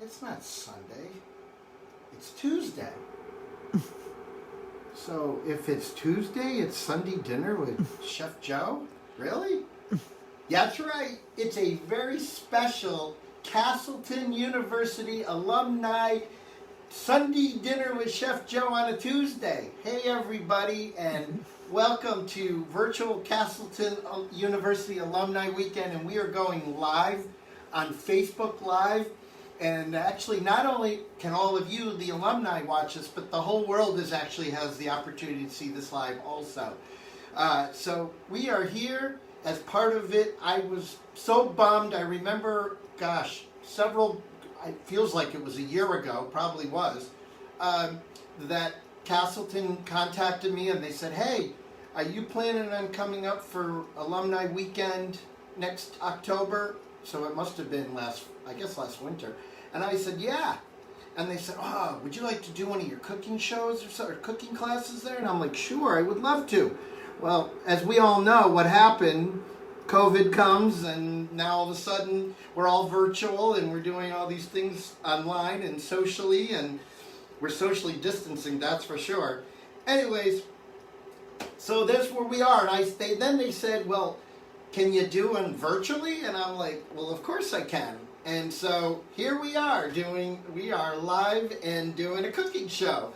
It's not Sunday. It's Tuesday. So if it's Tuesday, it's Sunday dinner with Chef Joe? Really? Yeah, that's right. It's a very special Castleton University alumni Sunday dinner with Chef Joe on a Tuesday. Hey everybody, and welcome to virtual Castleton University Alumni Weekend, and we are going live on Facebook Live. And actually, not only can all of you, the alumni, watch us, but the whole world has the opportunity to see this live also. So we are here as part of it. I was so bummed. I remember, gosh, it feels like it was a year ago, probably was, that Castleton contacted me and they said, hey, are you planning on coming up for alumni weekend next October? So it must have been last winter. And I said, yeah. And they said, oh, would you like to do one of your cooking shows or cooking classes there? And I'm like, sure, I would love to. Well, as we all know, what happened, COVID comes, and now all of a sudden we're all virtual and we're doing all these things online and socially, and we're socially distancing, that's for sure. Anyways, so that's where we are. And then they said, well, can you do them virtually? And I'm like, well, of course I can. And so here we are live and doing a cooking show.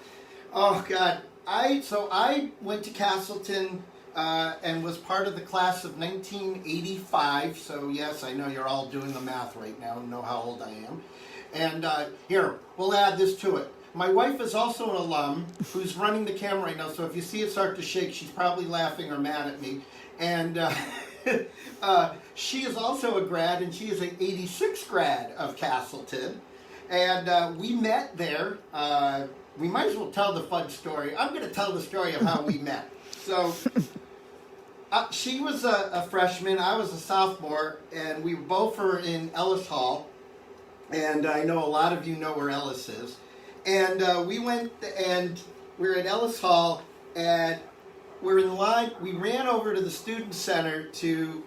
Oh God, I went to Castleton and was part of the class of 1985. So yes, I know you're all doing the math right now and know how old I am. And here, we'll add this to it. My wife is also an alum who's running the camera right now. So if you see it start to shake, she's probably laughing or mad at me. And she is also a grad, and she is an 86 grad of Castleton. And we met there. We might as well tell the fun story. I'm going to tell the story of how we met. So she was a freshman, I was a sophomore, and we both were in Ellis Hall. And I know a lot of you know where Ellis is. And we went, and we were at Ellis Hall, and we're in line. We ran over to the student center to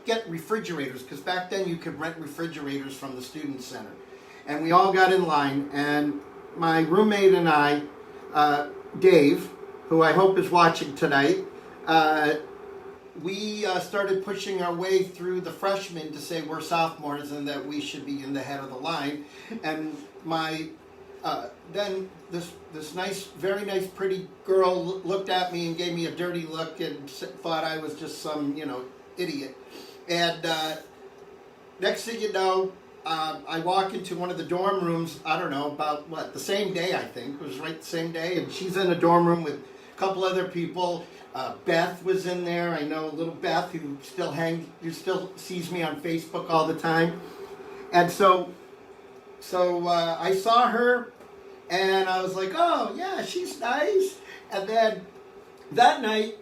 get refrigerators, because back then you could rent refrigerators from the student center. And we all got in line, and my roommate and I, Dave, who I hope is watching tonight, we started pushing our way through the freshmen to say we're sophomores and that we should be in the head of the line. And then this nice, very nice, pretty girl looked at me and gave me a dirty look and thought I was just some, idiot. And next thing you know, I walk into one of the dorm rooms, I don't know, the same day, I think. It was right the same day. And she's in a dorm room with a couple other people. Beth was in there. I know little Beth, who still sees me on Facebook all the time. And so I saw her, and I was like, oh, yeah, she's nice. And then that night,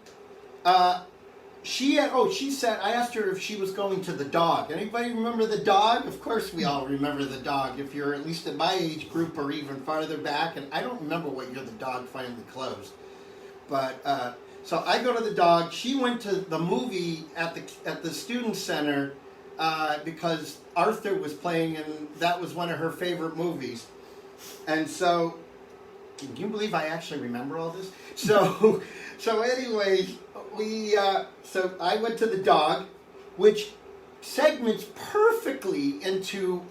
she said, I asked her if she was going to the dog. Anybody remember the dog? Of course we all remember the dog, if you're at least in my age group or even farther back. And I don't remember what year the dog finally closed. But, so I go to the dog. She went to the movie at the student center because Arthur was playing, and that was one of her favorite movies. And so, can you believe I actually remember all this? So anyways, so I went to the dog, which segments perfectly into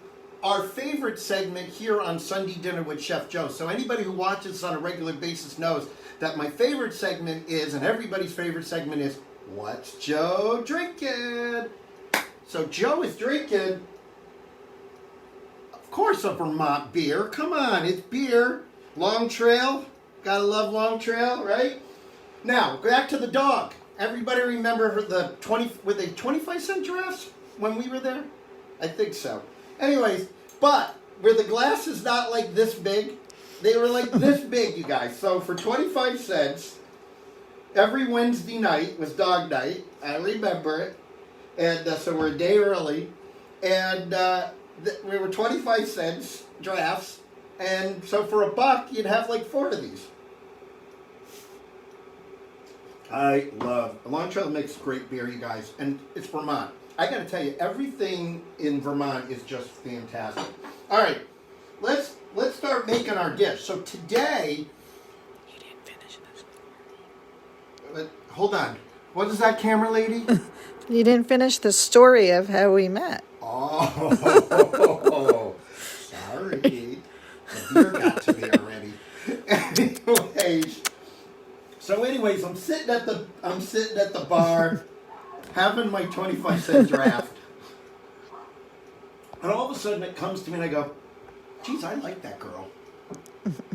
our favorite segment here on Sunday Dinner with Chef Joe. So anybody who watches on a regular basis knows that my favorite segment is, and everybody's favorite segment is, What's Joe Drinking? So Joe is drinking, of course, a Vermont beer. Come on, it's beer. Long Trail. Gotta love Long Trail, right? Now, back to the dog. Everybody remember were they 25-cent giraffes when we were there? I think so. Anyways, but were the glasses not like this big? They were like this big, you guys. So for 25 cents, every Wednesday night was dog night. I remember it. And so we're a day early. And we were 25 cents drafts. And so for $1, you'd have like 4 of these. Long Trail makes great beer, you guys. And it's Vermont. I got to tell you, everything in Vermont is just fantastic. All right, let's start making our dish. So today, You didn't finish this. hold on. What is that, camera lady? You didn't finish the story of how we met. Oh, sorry. The beer got to me already. Anyways, I'm sitting at the bar, having my 25-cent draft, and all of a sudden it comes to me and I go, "Geez, I like that girl.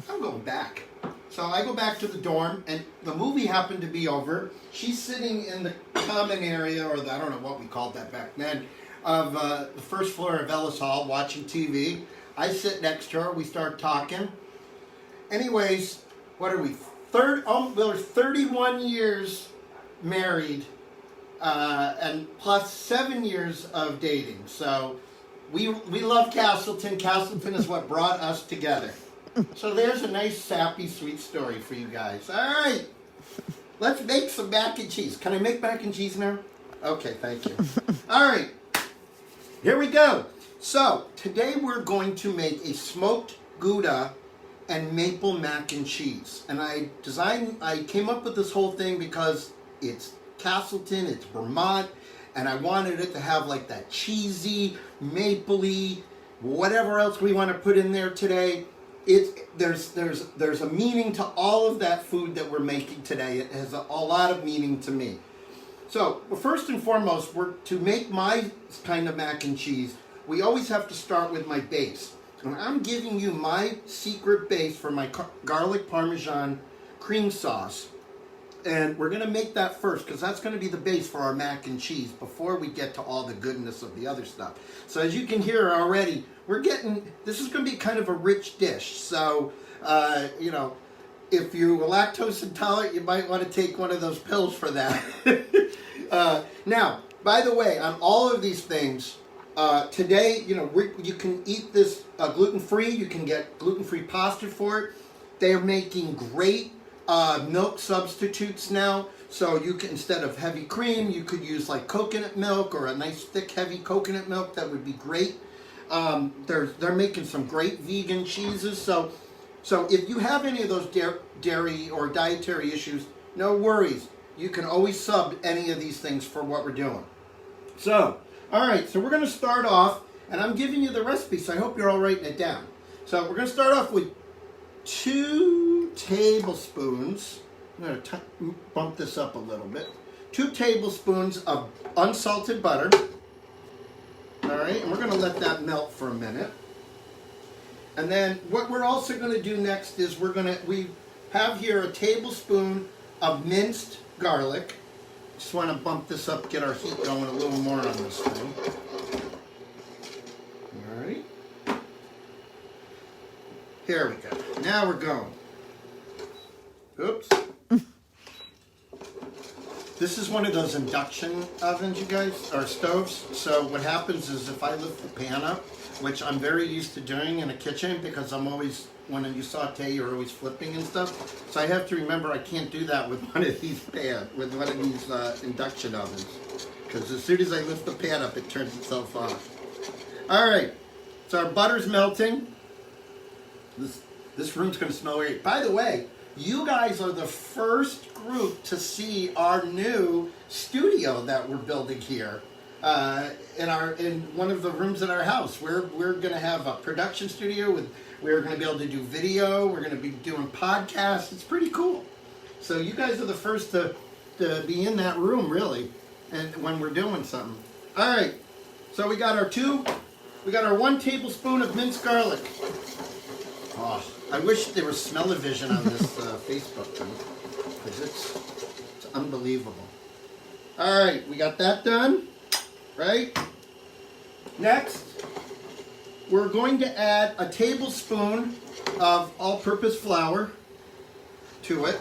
I'm going back." So I go back to the dorm, and the movie happened to be over. She's sitting in the common area, or I don't know what we called that back then, of the first floor of Ellis Hall, watching TV. I sit next to her. We start talking. Anyways, what are we? We're 31 years married, and plus 7 years of dating. So we love Castleton. Castleton is what brought us together. So there's a nice, sappy, sweet story for you guys. All right, let's make some mac and cheese. Can I make mac and cheese now? Okay, thank you. All right, here we go. So today we're going to make a smoked Gouda and maple mac and cheese. And I came up with this whole thing because it's Castleton, it's Vermont, and I wanted it to have like that cheesy, mapley, whatever else we want to put in there today. There's a meaning to all of that food that we're making today. It has a lot of meaning to me. So first and foremost, to make my kind of mac and cheese, we always have to start with my base. And I'm giving you my secret base for my garlic parmesan cream sauce. And we're going to make that first because that's going to be the base for our mac and cheese before we get to all the goodness of the other stuff. So as you can hear already, this is going to be kind of a rich dish. So, if you're lactose intolerant, you might want to take one of those pills for that. Now, by the way, on all of these things, today, you can eat this gluten-free. You can get gluten-free pasta for it. They're making great milk substitutes now. So you can, instead of heavy cream, you could use like coconut milk or a nice thick heavy coconut milk. That would be great. They're making some great vegan cheeses. So if you have any of those dairy or dietary issues, no worries. You can always sub any of these things for what we're doing. So, all right, so we're going to start off, and I'm giving you the recipe, so I hope you're all writing it down. So we're going to start off with 2 tablespoons. I'm going to bump this up a little bit. 2 tablespoons of unsalted butter. All right, and we're going to let that melt for a minute. And then what we're also going to do next is we have here a tablespoon of minced garlic. Just want to bump this up, get our heat going a little more on this thing. All right. Here we go. Now we're going. Oops. This is one of those induction ovens, you guys, or stoves. So what happens is if I lift the pan up, which I'm very used to doing in a kitchen because I'm always, when you saute, you're always flipping and stuff. So I have to remember I can't do that with one of these induction ovens. Because as soon as I lift the pan up, it turns itself off. All right, so our butter's melting. This room's going to smell great. By the way, you guys are the first group to see our new studio that we're building here in one of the rooms in our house. We're going to have a production studio we're going to be able to do video. We're going to be doing podcasts. It's pretty cool. So you guys are the first to be in that room, really, and when we're doing something. All right. So we got our 1 tablespoon of minced garlic. Oh, I wish there was smell-o-vision on this Facebook thing, because it's unbelievable. All right, we got that done, right? Next, we're going to add a tablespoon of all-purpose flour to it.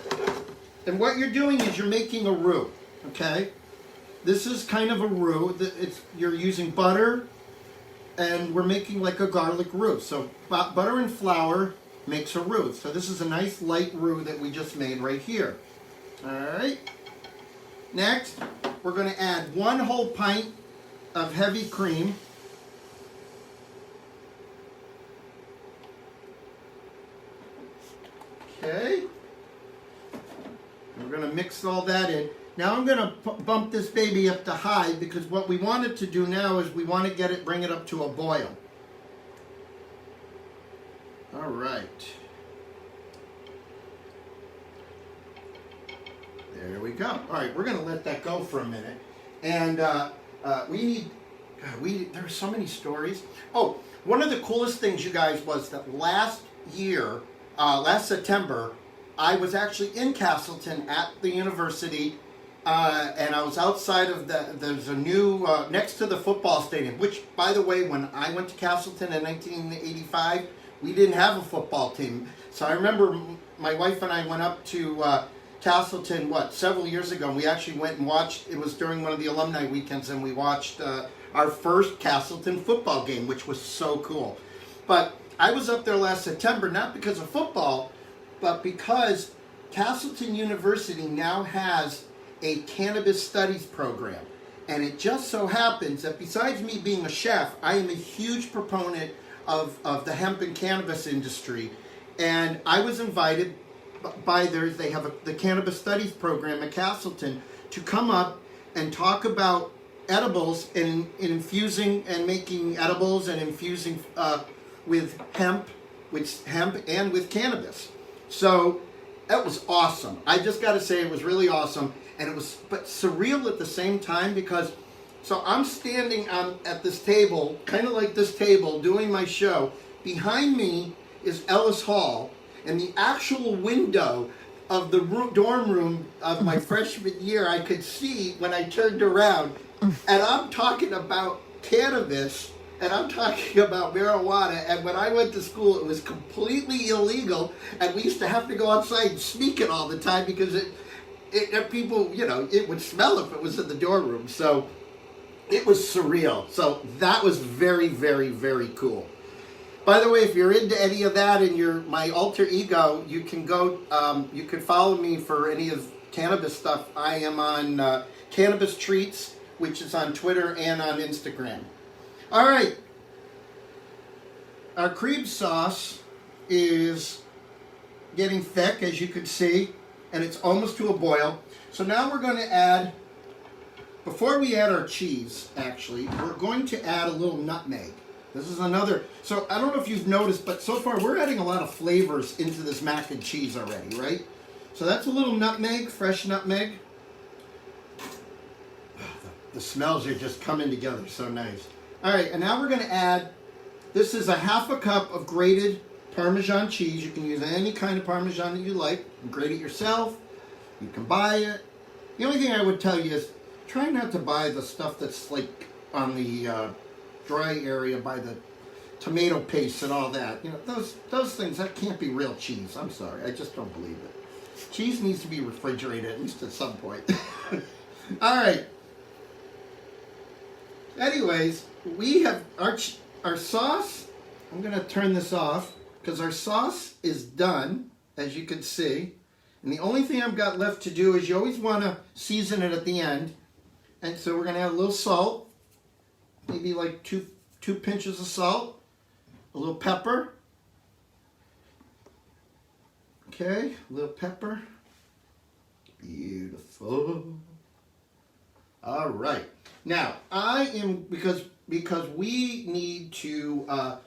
And what you're doing is you're making a roux, okay? This is kind of a roux. You're using butter, and we're making like a garlic roux. So butter and flour makes a roux. So this is a nice light roux that we just made right here. All right. Next, we're going to add 1 whole pint of heavy cream. Okay. We're going to mix all that in. Now I'm going to bump this baby up to high because what we want it to do now is we want to bring it up to a boil. All right. There we go. All right, we're going to let that go for a minute. And there are so many stories. Oh, one of the coolest things, you guys, was that last September, I was actually in Castleton at the university, and I was outside of there's a new, next to the football stadium, which, by the way, when I went to Castleton in 1985, we didn't have a football team. So I remember my wife and I went up to Castleton, several years ago, and we actually went and watched, it was during one of the alumni weekends, and we watched our first Castleton football game, which was so cool. But I was up there last September, not because of football, but because Castleton University now has a cannabis studies program. And it just so happens that besides me being a chef, I am a huge proponent of the hemp and cannabis industry. And I was invited by they have the cannabis studies program at Castleton to come up and talk about edibles and infusing and making edibles and infusing with hemp and with cannabis. So that was awesome. I just got to say it was really awesome, and it was but surreal at the same time because so I'm standing at this table, kind of like this table, doing my show. Behind me is Ellis Hall, and the actual window of the dorm room of my freshman year I could see when I turned around. And I'm talking about cannabis, and I'm talking about marijuana, and when I went to school, it was completely illegal, and we used to have to go outside and sneak it all the time because people, it would smell if it was in the dorm room. So it was surreal. So that was very, very, very cool. By the way, if you're into any of that and you're my alter ego, you can go, you can follow me for any of cannabis stuff. I am on Cannabis Treats, which is on Twitter and on Instagram. All right. Our cream sauce is getting thick, as you can see, and it's almost to a boil. So now we're going to add, before we add our cheese, actually, we're going to add a little nutmeg. This is another, so I don't know if you've noticed, but so far we're adding a lot of flavors into this mac and cheese already, right? So that's a little nutmeg, fresh nutmeg. The smells are just coming together, so nice. All right, and now we're going to add, this is a half a cup of grated Parmesan cheese. You can use any kind of Parmesan that you like. You can grate it yourself. You can buy it. The only thing I would tell you is try not to buy the stuff that's like on the dry area by the tomato paste and all that. Those things, that can't be real cheese. I'm sorry, I just don't believe it. Cheese needs to be refrigerated at least at some point. All right. Anyways, we have our sauce. I'm going to turn this off because our sauce is done, as you can see. And the only thing I've got left to do is you always want to season it at the end. And so we're going to add a little salt, maybe like two pinches of salt, a little pepper. Okay, a little pepper. Beautiful. All right. Now, I am, because we need to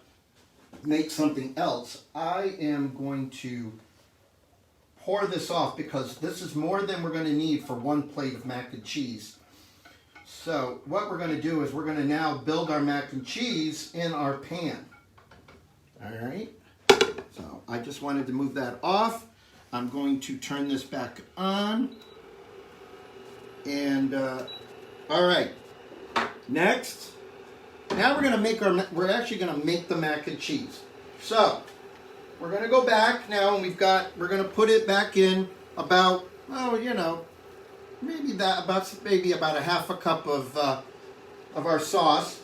make something else, I am going to pour this off because this is more than we're going to need for one plate of mac and cheese. So what we're going to do is we're going to now build our mac and cheese in our pan. All right. So I just wanted to move that off. I'm going to turn this back on. And all right. Next, now we're actually going to make the mac and cheese. So we're going to go back now, and we're going to put it back in about, maybe about a half a cup of our sauce.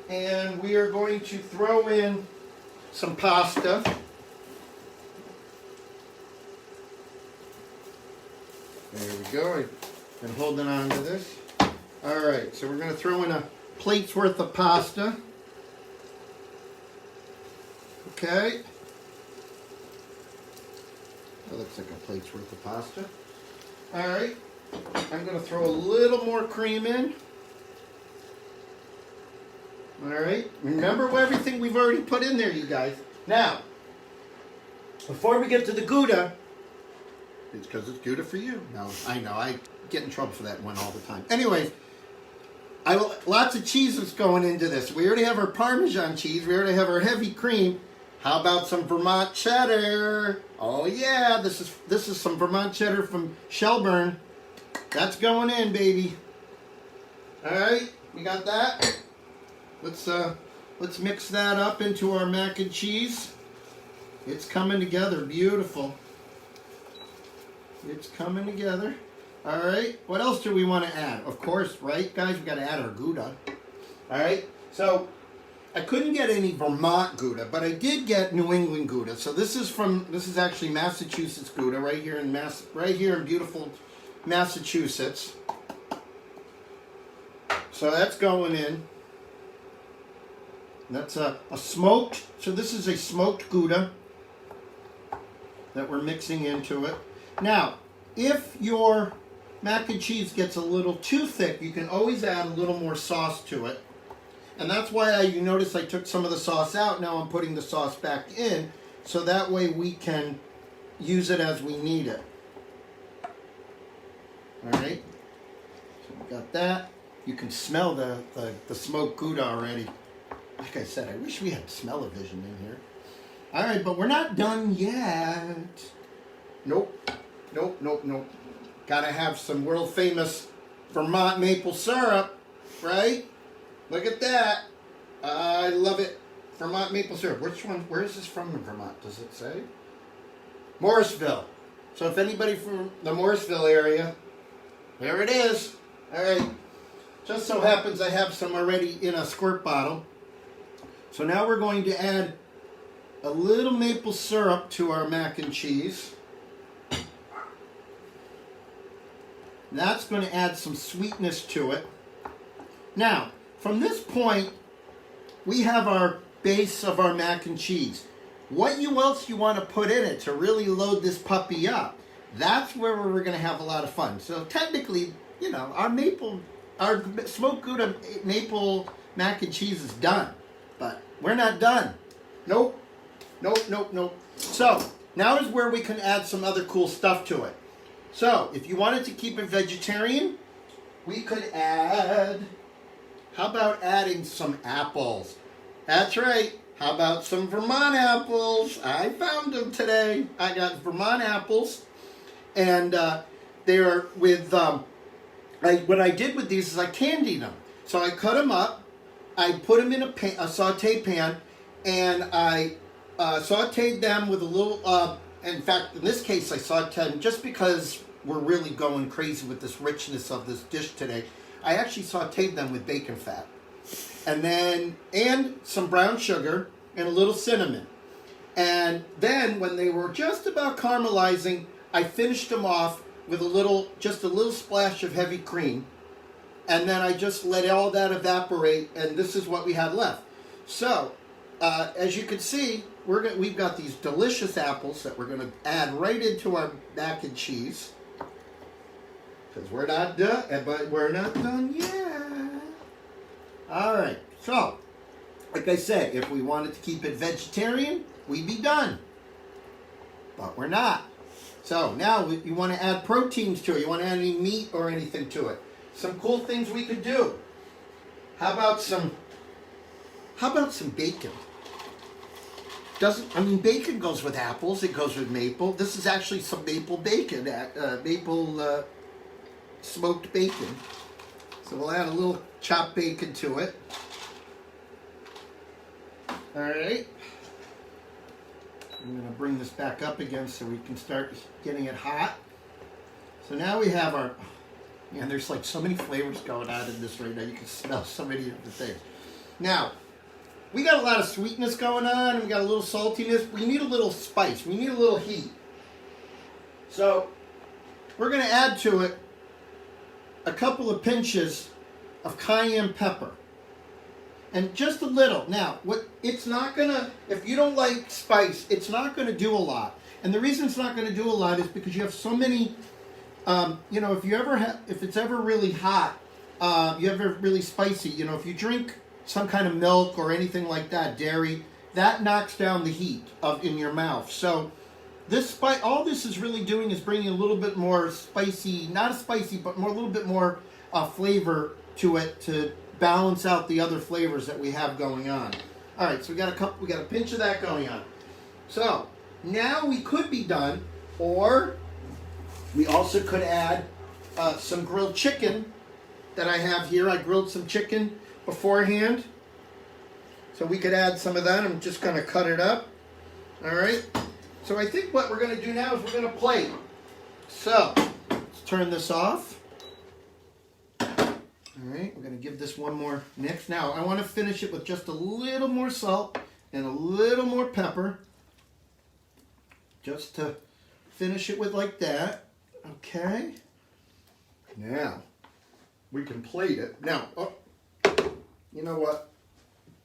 And we are going to throw in some pasta. There we go. I've been holding on to this. All right, so we're going to throw in a plate's worth of pasta. Okay. That looks like a plate's worth of pasta. All right. I'm going to throw a little more cream in. All right. Remember everything we've already put in there, you guys. Now, before we get to the Gouda, it's because it's Gouda for you. No, I know. I get in trouble for that one all the time. Anyways, lots of cheese is going into this. We already have our Parmesan cheese. We already have our heavy cream. How about some Vermont cheddar? Oh yeah, this is some Vermont cheddar from Shelburne. That's going in, baby. All right, we got that. Let's mix that up into our mac and cheese. It's coming together, beautiful. It's coming together. All right, what else do we want to add? Of course, right, guys, we got to add our Gouda. All right, so I couldn't get any Vermont Gouda, but I did get New England Gouda. So this is actually Massachusetts Gouda right here in beautiful Massachusetts. So that's going in. That's a smoked. So this is a smoked Gouda that we're mixing into it. Now, if your mac and cheese gets a little too thick, you can always add a little more sauce to it. And that's why you notice I took some of the sauce out. Now I'm putting the sauce back in, so that way we can use it as we need it. All right, so we got that. You can smell the smoked Gouda already. Like I said, I wish we had smell-o-vision in here. All right, but we're not done yet. Nope. Gotta have some world-famous Vermont maple syrup, right? Look at that. I love it. Vermont maple syrup. Which one? Where is this from in Vermont? Does it say? Morrisville. So if anybody from the Morrisville area, there it is. All right. Just so happens I have some already in a squirt bottle. So now we're going to add a little maple syrup to our mac and cheese. That's going to add some sweetness to it. Now, from this point, we have our base of our mac and cheese. What else you want to put in it to really load this puppy up? That's where we're going to have a lot of fun. So technically, you know, our smoked Gouda maple mac and cheese is done. But we're not done. Nope. So, now is where we can add some other cool stuff to it. So, if you wanted to keep it vegetarian, we could add... How about adding some apples? That's right. How about some Vermont apples? I found them today. I got Vermont apples. And they're with... what I did with these is I candied them. So I cut them up. I put them in a saute pan, and I sauteed them with a little, in fact, in this case, I sauteed them just because we're really going crazy with this richness of this dish today. I actually sauteed them with bacon fat. And some brown sugar and a little cinnamon. And then when they were just about caramelizing, I finished them off with just a little splash of heavy cream. And then I just let all that evaporate, and this is what we had left. So, as you can see, we've got these delicious apples that we're going to add right into our mac and cheese. Because we're not done, but we're not done yet. All right, so, like I said, if we wanted to keep it vegetarian, we'd be done. But we're not. So, now you want to add proteins to it. You want to add any meat or anything to it. Some cool things we could do. How about some bacon? Bacon goes with apples. It goes with maple. This is actually some maple bacon, smoked bacon. So we'll add a little chopped bacon to it. All right. I'm going to bring this back up again so we can start getting it hot. So now we have our... And there's like so many flavors going on in this right now. You can smell so many of the things. Now, we got a lot of sweetness going on. We got a little saltiness. We need a little spice. We need a little heat. So, we're going to add to it a couple of pinches of cayenne pepper. And just a little. Now, it's not gonna, if you don't like spice, it's not gonna do a lot. And the reason it's not gonna do a lot is because you have so many, if it's ever really hot, you ever really spicy, if you drink some kind of milk or anything like that, dairy, that knocks down the heat in your mouth. So all this is really doing is bringing a little bit more spicy, not as spicy, but a little bit more flavor to it to balance out the other flavors that we have going on. All right, so we got a pinch of that going on. So now we could be done, or we also could add some grilled chicken that I have here. I grilled some chicken beforehand, so we could add some of that. I'm just going to cut it up. All right. So I think what we're going to do now is we're going to plate. So let's turn this off. All right, we're going to give this one more mix. Now, I want to finish it with just a little more salt and a little more pepper. Just to finish it with like that. Okay. Now, we can plate it. Now, you know what?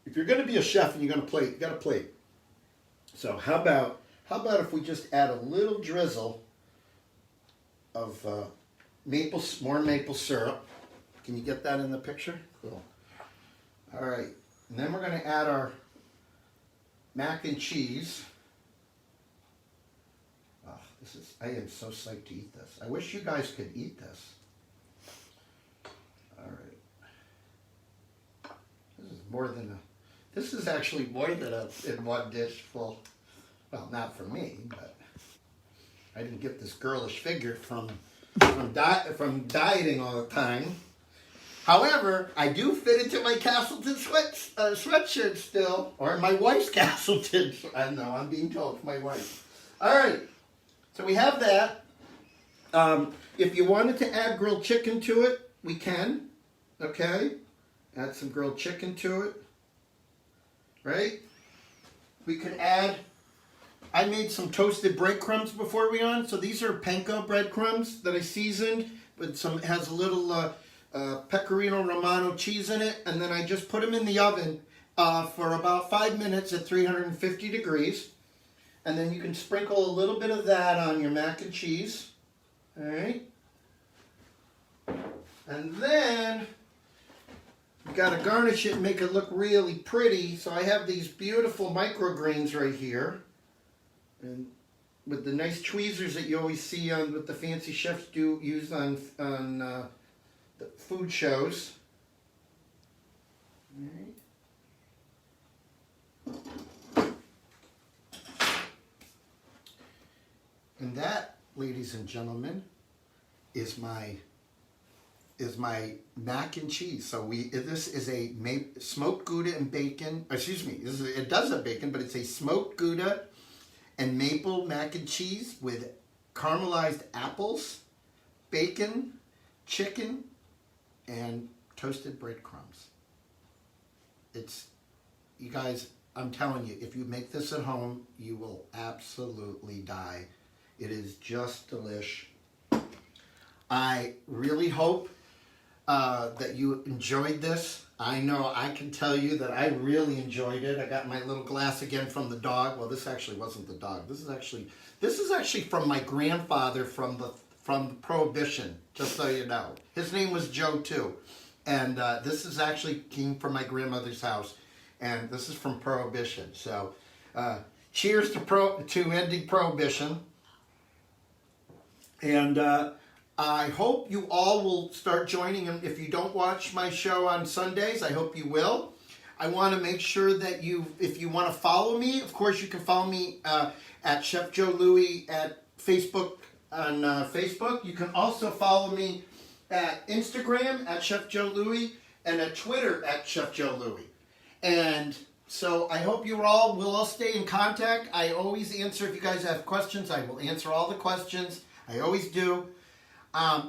If you're going to be a chef and you're going to plate, you got to plate. So how about if we just add a little drizzle of more maple syrup. Can you get that in the picture? Cool. All right. And then we're going to add our mac and cheese. Oh, I am so psyched to eat this. I wish you guys could eat this. All right. This is actually more than in one dish full. Well, not for me, but I didn't get this girlish figure from dieting all the time. However, I do fit into my Castleton sweatshirt still, or my wife's Castleton. I know, I'm being told it's my wife. All right, so we have that. If you wanted to add grilled chicken to it, we can. Okay, add some grilled chicken to it. Right? We could add. I made some toasted breadcrumbs before we on, so these are panko breadcrumbs that I seasoned with has a little pecorino romano cheese in it, and then I just put them in the oven for about 5 minutes at 350 degrees, and then you can sprinkle a little bit of that on your mac and cheese. All right, and then you got to garnish it and make it look really pretty. So I have these beautiful microgreens right here. And with the nice tweezers that you always see what the fancy chefs use on the food shows. All right. And that, ladies and gentlemen, is my mac and cheese. So this is a smoked Gouda and bacon. Excuse me. It does have bacon, but it's a smoked Gouda and maple mac and cheese with caramelized apples, bacon, chicken, and toasted breadcrumbs. You guys, I'm telling you, if you make this at home, you will absolutely die. It is just delish. I really hope that you enjoyed this. I know I can tell you that I really enjoyed it. I got my little glass again from the dog. Well, this actually wasn't the dog. This is actually from my grandfather from Prohibition, just so you know. His name was Joe too. And this is actually came from my grandmother's house. And this is from Prohibition. So cheers to ending Prohibition. And I hope you all will start joining them. If you don't watch my show on Sundays, I hope you will. I want to make sure that if you want to follow me, of course you can follow me at Chef Joe Louie at Facebook on Facebook. You can also follow me at Instagram at Chef Joe Louie and at Twitter at Chef Joe Louie. And so I hope we'll all stay in contact. I always answer if you guys have questions. I will answer all the questions. I always do.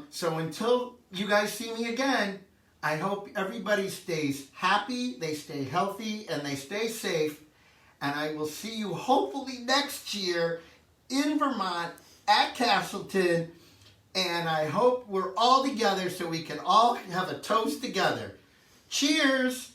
So until you guys see me again, I hope everybody stays happy, they stay healthy, and they stay safe. And I will see you hopefully next year in Vermont at Castleton. And I hope we're all together so we can all have a toast together. Cheers!